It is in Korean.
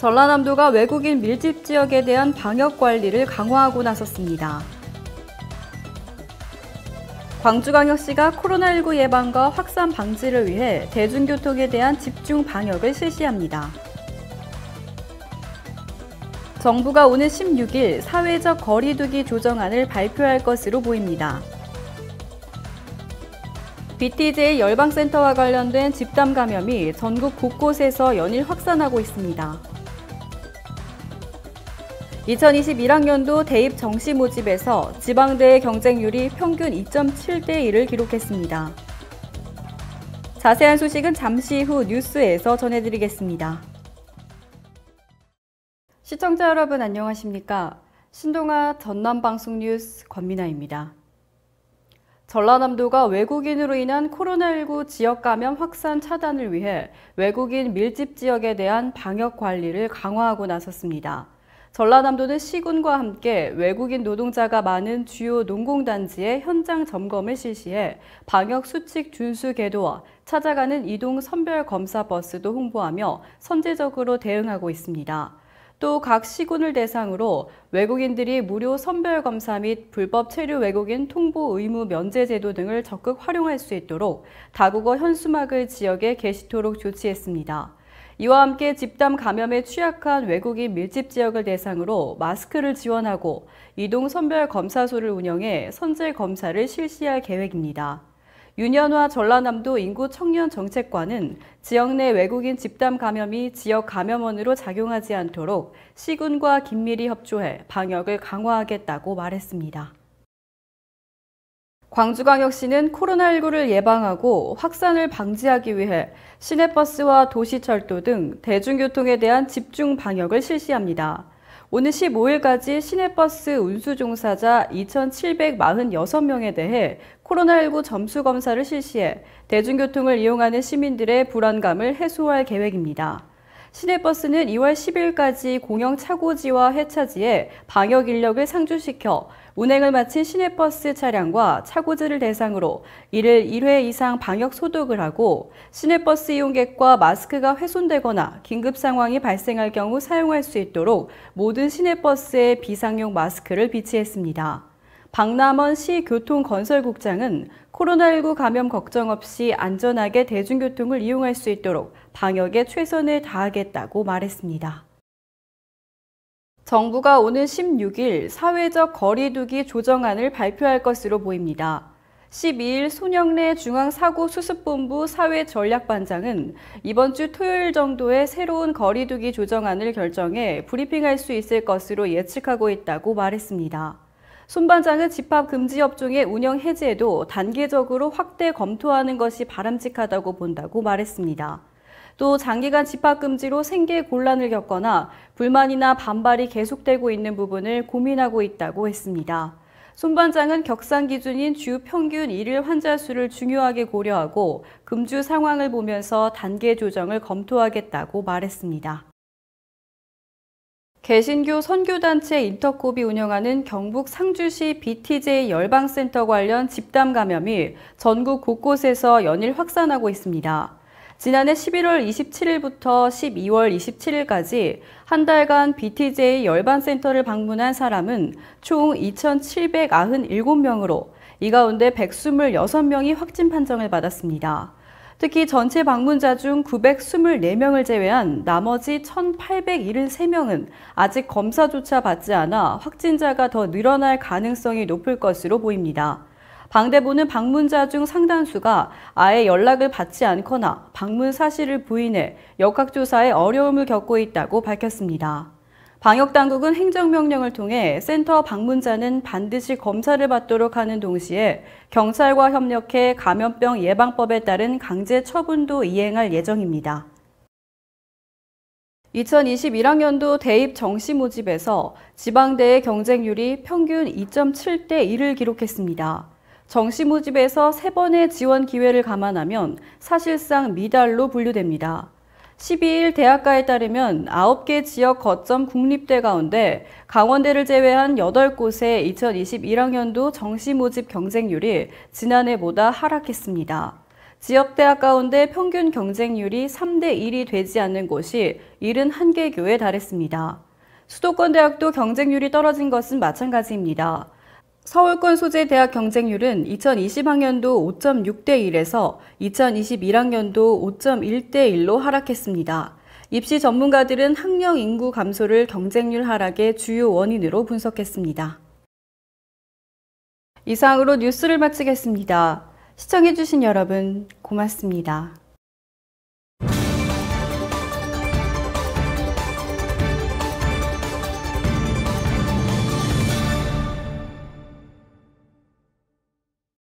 전라남도가 외국인 밀집 지역에 대한 방역 관리를 강화하고 나섰습니다. 광주광역시가 코로나19 예방과 확산 방지를 위해 대중교통에 대한 집중 방역을 실시합니다. 정부가 오는 16일 사회적 거리 두기 조정안을 발표할 것으로 보입니다. BTJ 열방센터와 관련된 집단 감염이 전국 곳곳에서 연일 확산하고 있습니다. 2021학년도 대입 정시 모집에서 지방대의 경쟁률이 평균 2.7대 1을 기록했습니다. 자세한 소식은 잠시 후 뉴스에서 전해드리겠습니다. 시청자 여러분 안녕하십니까? 신동아 전남방송 뉴스 권민아입니다. 전라남도가 외국인으로 인한 코로나19 지역 감염 확산 차단을 위해 외국인 밀집 지역에 대한 방역 관리를 강화하고 나섰습니다. 전라남도는 시군과 함께 외국인 노동자가 많은 주요 농공단지의 현장 점검을 실시해 방역 수칙 준수 궤도와 찾아가는 이동 선별 검사 버스도 홍보하며 선제적으로 대응하고 있습니다. 또 각 시군을 대상으로 외국인들이 무료 선별 검사 및 불법 체류 외국인 통보 의무 면제 제도 등을 적극 활용할 수 있도록 다국어 현수막을 지역에 게시토록 조치했습니다. 이와 함께 집단 감염에 취약한 외국인 밀집 지역을 대상으로 마스크를 지원하고 이동 선별 검사소를 운영해 선제 검사를 실시할 계획입니다. 윤현화 전라남도 인구청년정책관은 지역 내 외국인 집단 감염이 지역 감염원으로 작용하지 않도록 시군과 긴밀히 협조해 방역을 강화하겠다고 말했습니다. 광주광역시는 코로나19를 예방하고 확산을 방지하기 위해 시내버스와 도시철도 등 대중교통에 대한 집중 방역을 실시합니다. 오늘 15일까지 시내버스 운수 종사자 2,746명에 대해 코로나19 점수 검사를 실시해 대중교통을 이용하는 시민들의 불안감을 해소할 계획입니다. 시내버스는 2월 10일까지 공영 차고지와 해차지에 방역 인력을 상주시켜 운행을 마친 시내버스 차량과 차고지를 대상으로 1일 1회 이상 방역 소독을 하고 시내버스 이용객과 마스크가 훼손되거나 긴급 상황이 발생할 경우 사용할 수 있도록 모든 시내버스에 비상용 마스크를 비치했습니다. 박남원 시교통건설국장은 코로나19 감염 걱정 없이 안전하게 대중교통을 이용할 수 있도록 방역에 최선을 다하겠다고 말했습니다. 정부가 오는 16일 사회적 거리 두기 조정안을 발표할 것으로 보입니다. 12일 손영래 중앙사고수습본부 사회전략반장은 이번 주 토요일 정도에 새로운 거리 두기 조정안을 결정해 브리핑할 수 있을 것으로 예측하고 있다고 말했습니다. 손 반장은 집합금지업종의 운영 해제도 단계적으로 확대 검토하는 것이 바람직하다고 본다고 말했습니다. 또 장기간 집합금지로 생계 곤란을 겪거나 불만이나 반발이 계속되고 있는 부분을 고민하고 있다고 했습니다. 손 반장은 격상 기준인 주 평균 일일 환자 수를 중요하게 고려하고 금주 상황을 보면서 단계 조정을 검토하겠다고 말했습니다. 개신교 선교단체 인터콥이 운영하는 경북 상주시 BTJ 열방센터 관련 집단 감염이 전국 곳곳에서 연일 확산하고 있습니다. 지난해 11월 27일부터 12월 27일까지 한 달간 BTJ 열방센터를 방문한 사람은 총 2,797명으로 이 가운데 126명이 확진 판정을 받았습니다. 특히 전체 방문자 중 924명을 제외한 나머지 1,873명은 아직 검사조차 받지 않아 확진자가 더 늘어날 가능성이 높을 것으로 보입니다. 방대본은 방문자 중 상당수가 아예 연락을 받지 않거나 방문 사실을 부인해 역학조사에 어려움을 겪고 있다고 밝혔습니다. 방역당국은 행정명령을 통해 센터 방문자는 반드시 검사를 받도록 하는 동시에 경찰과 협력해 감염병 예방법에 따른 강제 처분도 이행할 예정입니다. 2021학년도 대입 정시 모집에서 지방대의 경쟁률이 평균 2.7대 1을 기록했습니다. 정시 모집에서 3번의 지원 기회를 감안하면 사실상 미달로 분류됩니다. 12일 대학가에 따르면 9개 지역 거점 국립대 가운데 강원대를 제외한 8곳의 2021학년도 정시 모집 경쟁률이 지난해보다 하락했습니다. 지역대학 가운데 평균 경쟁률이 3대 1이 되지 않는 곳이 71개 교에 달했습니다. 수도권 대학도 경쟁률이 떨어진 것은 마찬가지입니다. 서울권 소재 대학 경쟁률은 2020학년도 5.6대 1에서 2021학년도 5.1대 1로 하락했습니다. 입시 전문가들은 학령 인구 감소를 경쟁률 하락의 주요 원인으로 분석했습니다. 이상으로 뉴스를 마치겠습니다. 시청해주신 여러분 고맙습니다.